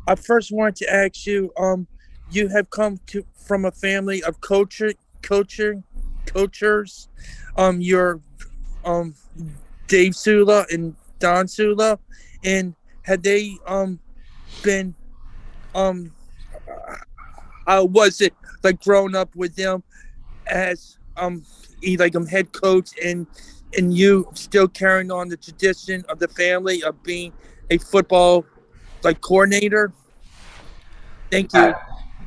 I first wanted to ask you, you have come from a family of culture, coachers. You're um Dave Sula and Don Sula, and had they been um how was it like growing up with them as head coach, and you still carrying on the tradition of the family of being a football coordinator? Thank you. Yeah,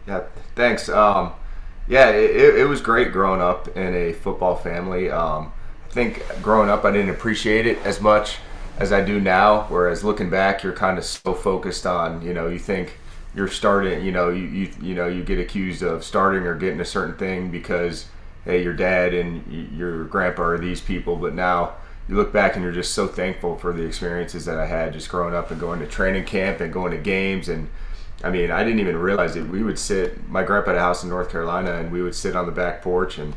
yeah. Thanks. Yeah, it was great growing up in a football family. I think growing up, I didn't appreciate it as much as I do now. Whereas looking back, you're kind of so focused on, you think you're starting, you get accused of starting or getting a certain thing because, hey, your dad and your grandpa are these people. But now you look back and you're just so thankful for the experiences that I had just growing up and going to training camp and going to games. And I mean, I didn't even realize it. We would sit, my grandpa had a house in North Carolina, and we would sit on the back porch. And,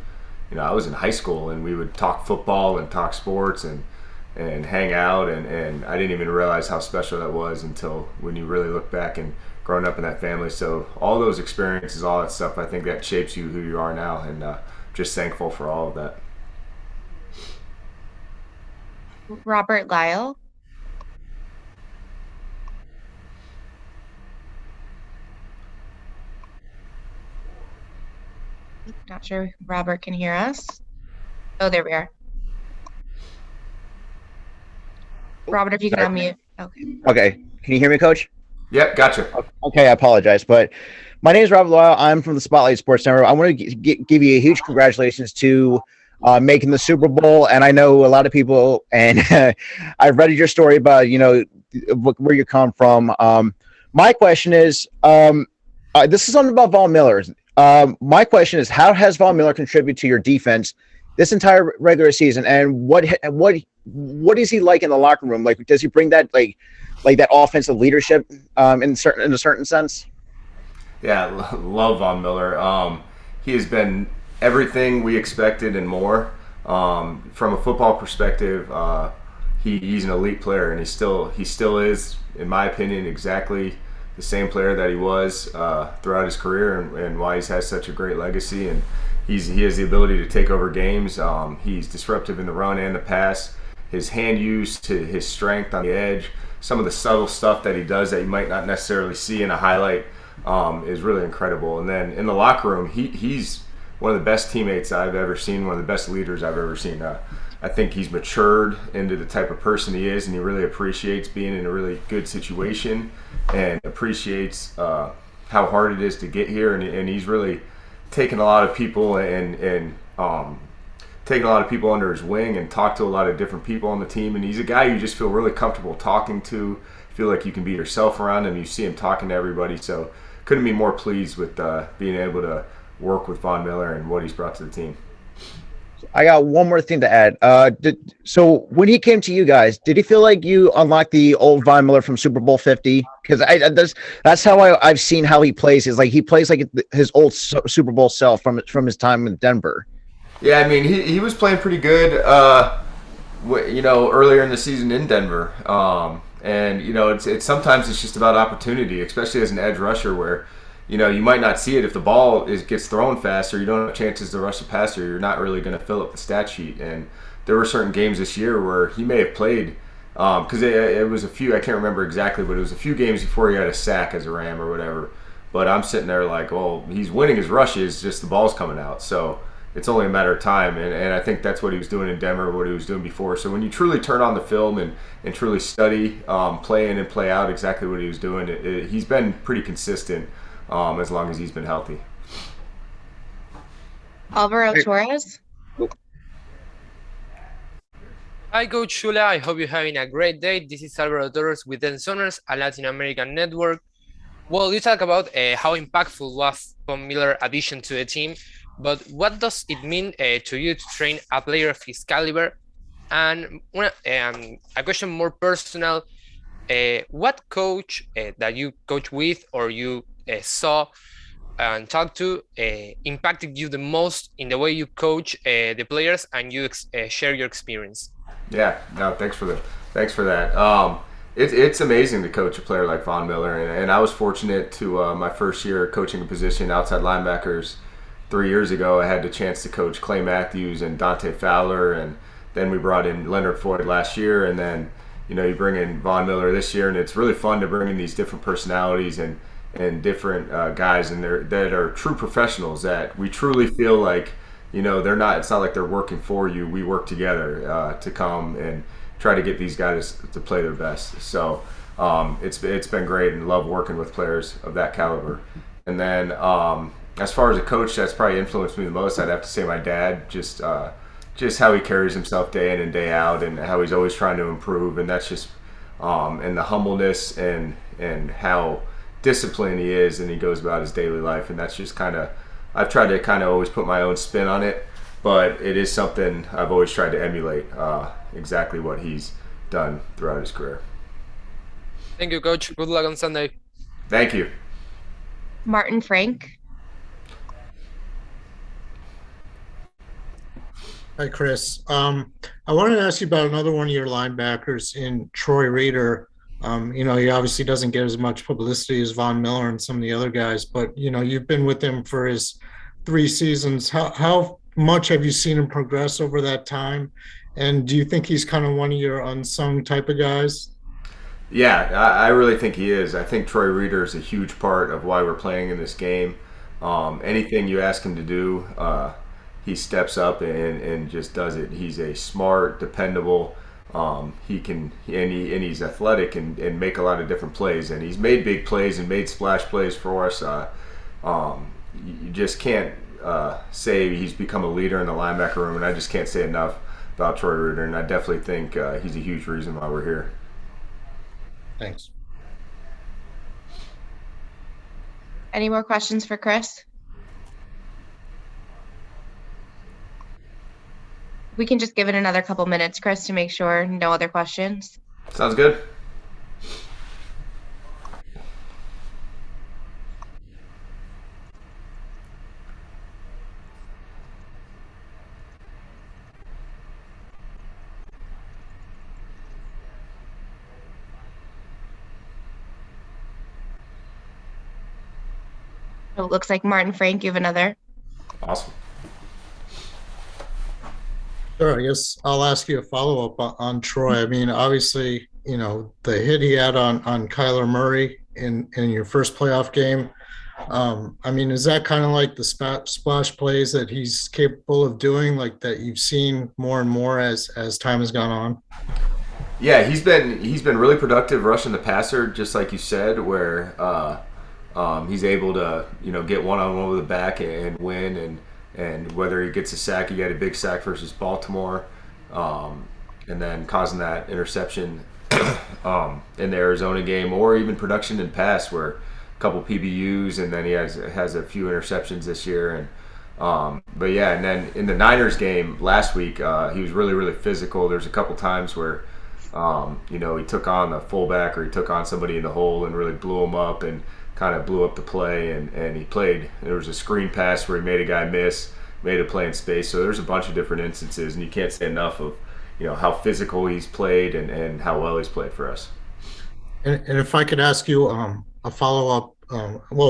I was in high school, and we would talk football and talk sports and hang out. And I didn't even realize how special that was until when you really look back and growing up in that family. So all those experiences, all that stuff, I think that shapes you who you are now. And just thankful for all of that. Robert Lyle. Not sure if Robert can hear us. Oh, there we are. Robert, if you can unmute. Okay. Okay. Can you hear me, Coach? Yep, gotcha. Okay, I apologize, but my name is Robert Lyle. I'm from the Spotlight Sports Network. I want to give you a huge congratulations to making the Super Bowl. And I know a lot of people, and I've read your story about where you come from. My question is, this is something about Von Miller. My question is, how has Von Miller contributed to your defense this entire regular season, and what is he like in the locker room? Like, does he bring that like that offensive leadership in a certain sense? Yeah, love Von Miller. He has been everything we expected and more. From a football perspective, he's an elite player, and he still is, in my opinion, exactly the same player that he was throughout his career, and why he's had such a great legacy. And he has the ability to take over games. He's disruptive in the run and the pass. His hand use to his strength on the edge, some of the subtle stuff that he does that you might not necessarily see in a highlight is really incredible. And then in the locker room, he's one of the best teammates I've ever seen, one of the best leaders I've ever seen. I think he's matured into the type of person he is, and he really appreciates being in a really good situation and appreciates how hard it is to get here. And he's really taken a lot of people and taken a lot of people under his wing and talked to a lot of different people on the team. And he's a guy you just feel really comfortable talking to, feel like you can be yourself around him. You see him talking to everybody. So couldn't be more pleased with being able to work with Von Miller and what he's brought to the team. I got one more thing to add. So when he came to you guys, did he feel like you unlocked the old Von Miller from Super Bowl 50? Because that's how I've seen how he plays. Is like he plays like his old Super Bowl self from his time in Denver. Yeah, I mean, he was playing pretty good, earlier in the season in Denver. And it's sometimes it's just about opportunity, especially as an edge rusher, where you might not see it if the ball gets thrown fast, or you don't have chances to rush the passer. You're not really going to fill up the stat sheet. And there were certain games this year where he may have played, because it was a few, I can't remember exactly, but it was a few games before he had a sack as a Ram or whatever. But I'm sitting there like, well, he's winning his rushes, just the ball's coming out. So it's only a matter of time, and I think that's what he was doing in Denver, what he was doing before. So when you truly turn on the film and truly study play in and play out exactly what he was doing, he's been pretty consistent as long as he's been healthy. Alvaro Torres. Hi, Coach Shula. I hope you're having a great day. This is Alvaro Torres with Ensoners, a Latin American network. Well, you talk about how impactful was Von Miller addition to the team, but what does it mean to you to train a player of his caliber? And a question more personal, what coach that you coach with or you saw and talked to impacted you the most in the way you coach the players and you share your experience? Yeah, no, thanks for that. It's amazing to coach a player like Von Miller, and I was fortunate to my first year coaching a position outside linebackers 3 years ago. I had the chance to coach Clay Matthews and Dante Fowler, and then we brought in Leonard Floyd last year, and then you bring in Von Miller this year, and it's really fun to bring in these different personalities and different guys, and that are true professionals that we truly feel like they're not. It's not like they're working for you. We work together to come and try to get these guys to play their best. So it's been great, and love working with players of that caliber. And then as far as a coach that's probably influenced me the most, I'd have to say my dad. Just how he carries himself day in and day out, and how he's always trying to improve, and that's just and the humbleness and how disciplined he is, and he goes about his daily life, and that's just I've tried to always put my own spin on it, but it is something I've always tried to emulate exactly what he's done throughout his career. Thank you, Coach. Good luck on Sunday. Thank you. Martin Frank. Hi, Chris. I wanted to ask you about another one of your linebackers in Troy Reeder. He obviously doesn't get as much publicity as Von Miller and some of the other guys, but you've been with him for his 3 seasons. How much have you seen him progress over that time? And do you think he's kind of one of your unsung type of guys? Yeah, I really think he is. I think Troy Reeder is a huge part of why we're playing in this game. Anything you ask him to do, he steps up and just does it. He's a smart, dependable. He's athletic and make a lot of different plays, and he's made big plays and made splash plays for us. You just can't say he's become a leader in the linebacker room, and I just can't say enough about Troy Reeder, and I definitely think he's a huge reason why we're here. Thanks. Any more questions for Chris? We can just give it another couple minutes, Chris, to make sure no other questions. Sounds good. It looks like Martin Frank, you have another. Awesome. Sure, I guess I'll ask you a follow-up on Troy. I mean, obviously, the hit he had on Kyler Murray in your first playoff game. I mean, is that kind of like the splash plays that he's capable of doing, like that you've seen more and more as time has gone on? Yeah, he's been really productive rushing the passer, just like you said, where he's able to get one-on-one with the back and win, and whether he gets a sack, he got a big sack versus Baltimore, and then causing that interception in the Arizona game, or even production in pass where a couple PBUs, and then he has a few interceptions this year. And but yeah, and then in the Niners game last week, he was really, really physical. There's a couple times where he took on the fullback, or he took on somebody in the hole and really blew him up and kind of blew up the play, and he played. There was a screen pass where he made a guy miss, made a play in space. So there's a bunch of different instances, and you can't say enough of how physical he's played and how well he's played for us. And if I could ask you a follow-up,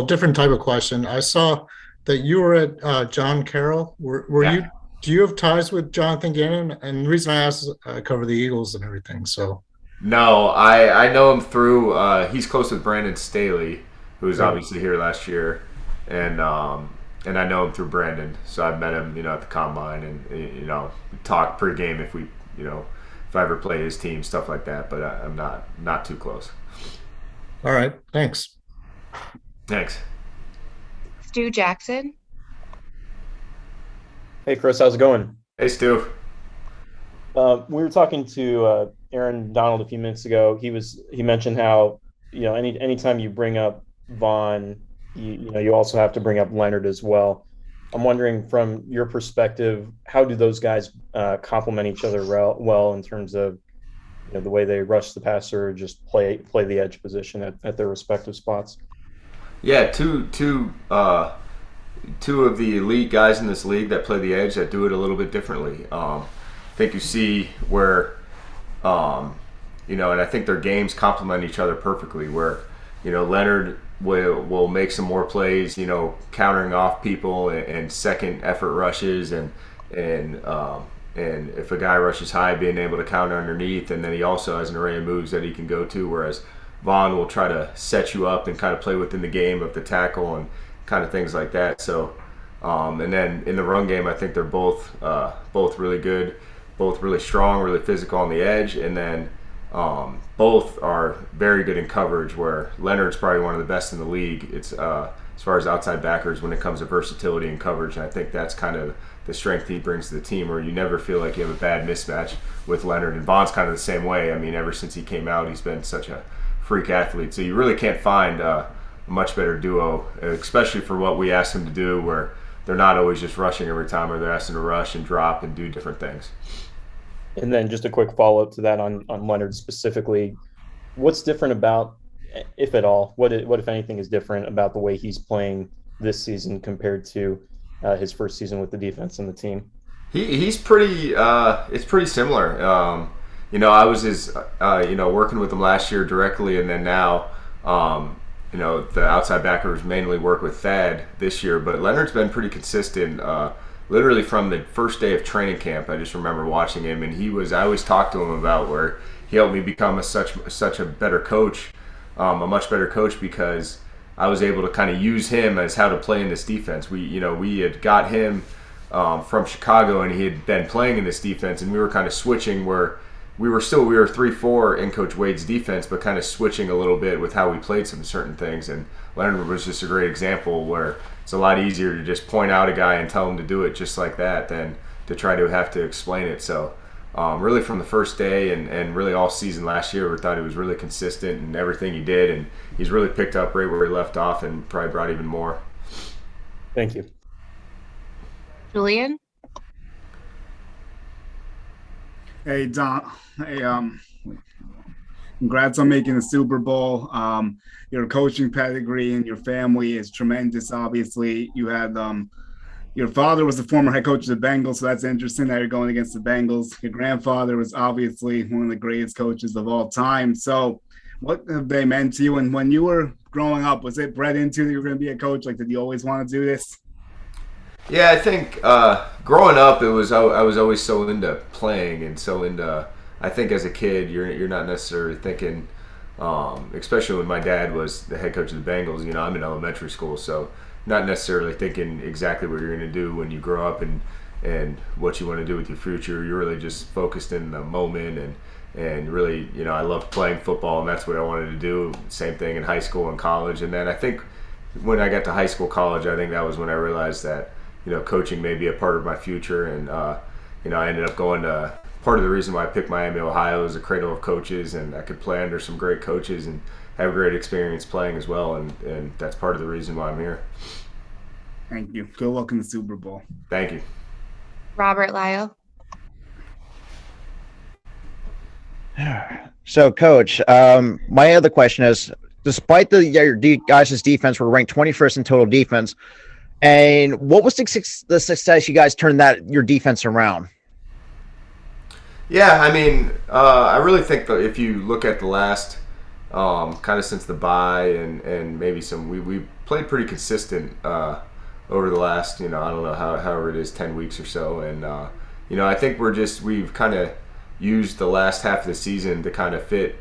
different type of question. I saw that you were at John Carroll. Yeah. Do you have ties with Jonathan Gannon? And the reason I asked is I cover the Eagles and everything. So no, I know him through. He's close with Brandon Staley, who was obviously here last year, and I know him through Brandon. So I've met him, at the combine, and we talk pregame if we, if I ever play his team, stuff like that. But I'm not too close. All right, thanks. Thanks. Stu Jackson. Hey, Chris, how's it going? Hey, Stu. We were talking to Aaron Donald a few minutes ago. He mentioned how anytime you bring up Von, you also have to bring up Leonard as well. I'm wondering, from your perspective, how do those guys complement each other well in terms of the way they rush the passer, or just play the edge position at their respective spots? Yeah, two of the elite guys in this league that play the edge that do it a little bit differently. I think you see where and I think their games complement each other perfectly. Where Leonard will make some more plays, countering off people and second effort rushes and if a guy rushes high, being able to counter underneath, and then he also has an array of moves that he can go to. Whereas Vaughn will try to set you up and kind of play within the game of the tackle and kind of things like that. So, and then in the run game, I think they're both really good, both really strong, really physical on the edge, and then both are very good in coverage. Where Leonard's probably one of the best in the league. It's as far as outside backers when it comes to versatility and coverage. And I think that's kind of the strength he brings to the team, where you never feel like you have a bad mismatch with Leonard. And Vaughn's kind of the same way. I mean, ever since he came out, he's been such a freak athlete. So you really can't find a much better duo, especially for what we ask them to do, where they're not always just rushing every time, or they're asked to rush and drop and do different things. And then just a quick follow-up to that on Leonard specifically. What's different about, if at all, what if anything is different about the way he's playing this season compared to his first season with the defense and the team? He's pretty. It's pretty similar. I was working with him last year directly, and then now, the outside backers mainly work with Thad this year. But Leonard's been pretty consistent. Literally from the first day of training camp, I just remember watching him, and I always talked to him about where he helped me become such a better coach, a much better coach, because I was able to kind of use him as how to play in this defense. We had got him from Chicago, and he had been playing in this defense, and we were kind of switching where we were 3-4 in Coach Wade's defense, but kind of switching a little bit with how we played some certain things. And Leonard was just a great example where it's a lot easier to just point out a guy and tell him to do it just like that than to try to have to explain it. So really from the first day and really all season last year, we thought he was really consistent in everything he did, and he's really picked up right where he left off and probably brought even more. Thank you. Julian? Hey, Don. Hey, congrats on making the Super Bowl. Your coaching pedigree and your family is tremendous. Obviously, you had your father was the former head coach of the Bengals, so that's interesting that you're going against the Bengals. Your grandfather was obviously one of the greatest coaches of all time. So what have they meant to you? And when you were growing up, was it bred into that you were going to be a coach? Like, did you always want to do this? Yeah, I think growing up, I was always so into playing and so into. I think as a kid, you're not necessarily thinking, especially when my dad was the head coach of the Bengals. I'm in elementary school, so not necessarily thinking exactly what you're going to do when you grow up and what you want to do with your future. You're really just focused in the moment and really, I loved playing football, and that's what I wanted to do. Same thing in high school and college, and then I think when I got to high school, college, I think that was when I realized that coaching may be a part of my future. And, I ended up going to part of the reason why I picked Miami, Ohio as a cradle of coaches, and I could play under some great coaches and have a great experience playing as well. And that's part of the reason why I'm here. Thank you. Good luck in the Super Bowl. Thank you. Robert Lyle. So, Coach, my other question is, despite your guys' defense were ranked 21st in total defense, and what was the success you guys turned your defense around? Yeah, I mean, I really think that if you look at the last kind of since the bye and maybe we played pretty consistent over the last, I don't know however it is, 10 weeks or so. And, I think we've kind of used the last half of the season to kind of fit,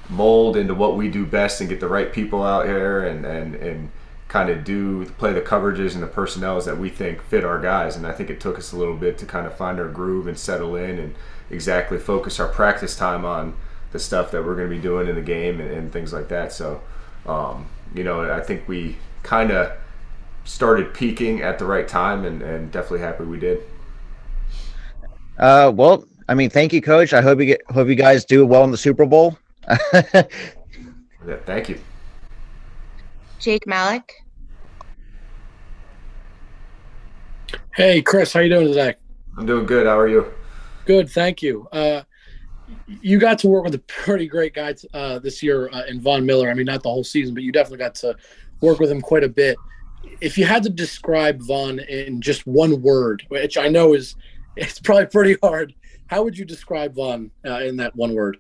mold into what we do best and get the right people out here and kind of play the coverages and the personnels that we think fit our guys. And I think it took us a little bit to kind of find our groove and settle in and exactly focus our practice time on the stuff that we're going to be doing in the game and things like that. So, I think we kind of started peaking at the right time and definitely happy we did. Well, I mean, thank you, Coach. I hope you guys do well in the Super Bowl. Yeah, thank you. Jake Malik. Hey, Chris, how you doing today? I'm doing good. How are you? Good, thank you. You got to work with a pretty great guy this year in Von Miller. I mean, not the whole season, but you definitely got to work with him quite a bit. If you had to describe Von in just one word, which I know it's probably pretty hard, how would you describe Von in that one word?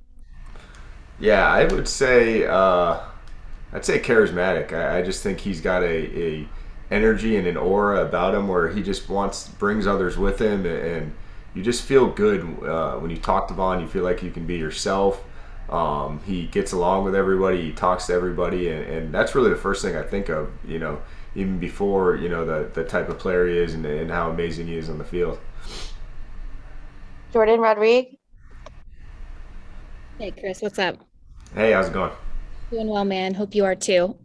Yeah, I would say I'd say charismatic. I just think he's got a energy and an aura about him where he just brings others with him, and you just feel good when you talk to Vaughn. You feel like you can be yourself. He gets along with everybody. He talks to everybody, and that's really the first thing I think of. Even before the type of player he is and how amazing he is on the field. Jordan Rodriguez. Hey, Chris, what's up? Hey, how's it going? Doing well, man. Hope you are too.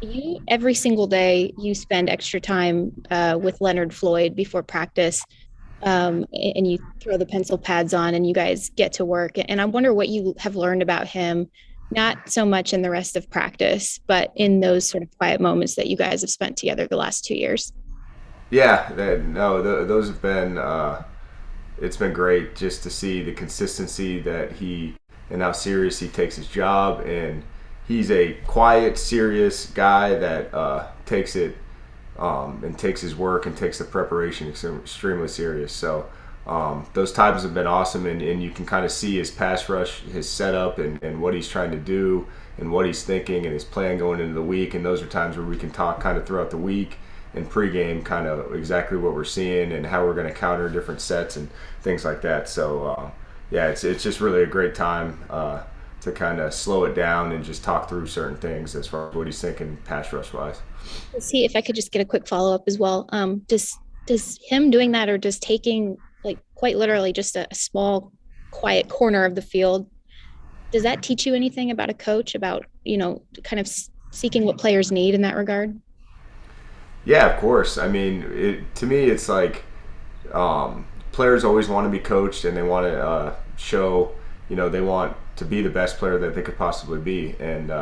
You every single day you spend extra time with Leonard Floyd before practice, and you throw the pencil pads on, and you guys get to work. And I wonder what you have learned about him, not so much in the rest of practice, but in those sort of quiet moments that you guys have spent together the last 2 years. Yeah, those have been. It's been great just to see the consistency that and how serious he takes his job, and he's a quiet, serious guy that takes it and takes his work and takes the preparation extremely serious. So those times have been awesome, and you can kind of see his pass rush, his setup, and what he's trying to do and what he's thinking and his plan going into the week. And those are times where we can talk kind of throughout the week and pregame kind of exactly what we're seeing and how we're going to counter different sets and things like that. So yeah, it's just really a great time to kind of slow it down and just talk through certain things as far as what he's thinking pass rush wise. See if I could just get a quick follow up as well. Does him doing that, or just taking like quite literally just a small quiet corner of the field, does that teach you anything about a coach, about kind of seeking what players need in that regard? Yeah, of course. I mean, to me, it's like players always want to be coached, and they want to show, they want to be the best player that they could possibly be. And,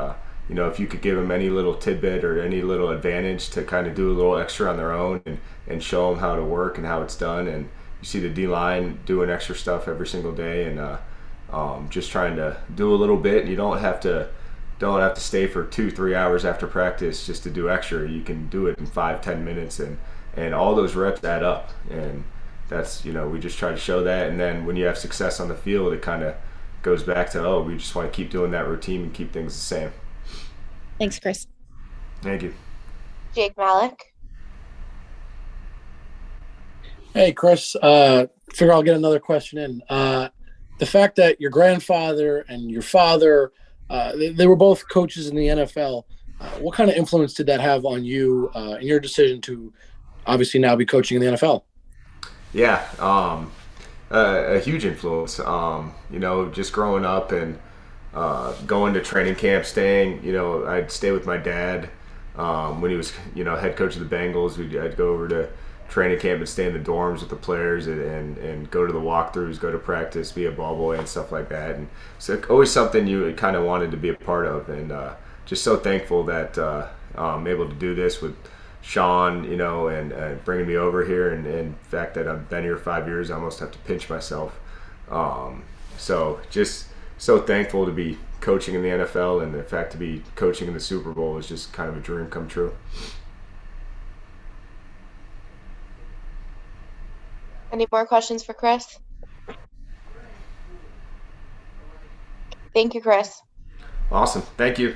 if you could give them any little tidbit or any little advantage to kind of do a little extra on their own and show them how to work and how it's done. And you see the D-line doing extra stuff every single day, and just trying to do a little bit. You don't have to stay for 2-3 hours after practice just to do extra. You can do it in 5-10 minutes, and all those reps add up. And that's, we just try to show that. And then when you have success on the field, it kind of goes back to, we just want to keep doing that routine and keep things the same. Thanks, Chris. Thank you. Jake Malik. Hey, Chris, figure I'll get another question in. The fact that your grandfather and your father, they were both coaches in the NFL, what kind of influence did that have on you in your decision to obviously now be coaching in the NFL? Yeah, a huge influence. Just growing up and going to training camp, I'd stay with my dad when he was, head coach of the Bengals. I'd go over to training camp and stay in the dorms with the players and go to the walkthroughs, go to practice, be a ball boy and stuff like that. And so always something you kind of wanted to be a part of, and just so thankful that I'm able to do this with Sean, and bringing me over here, and in fact that I've been here 5 years, I almost have to pinch myself. So just so thankful to be coaching in the NFL, and the fact to be coaching in the Super Bowl is just kind of a dream come true. Any more questions for Chris? Thank you, Chris. Awesome. Thank you.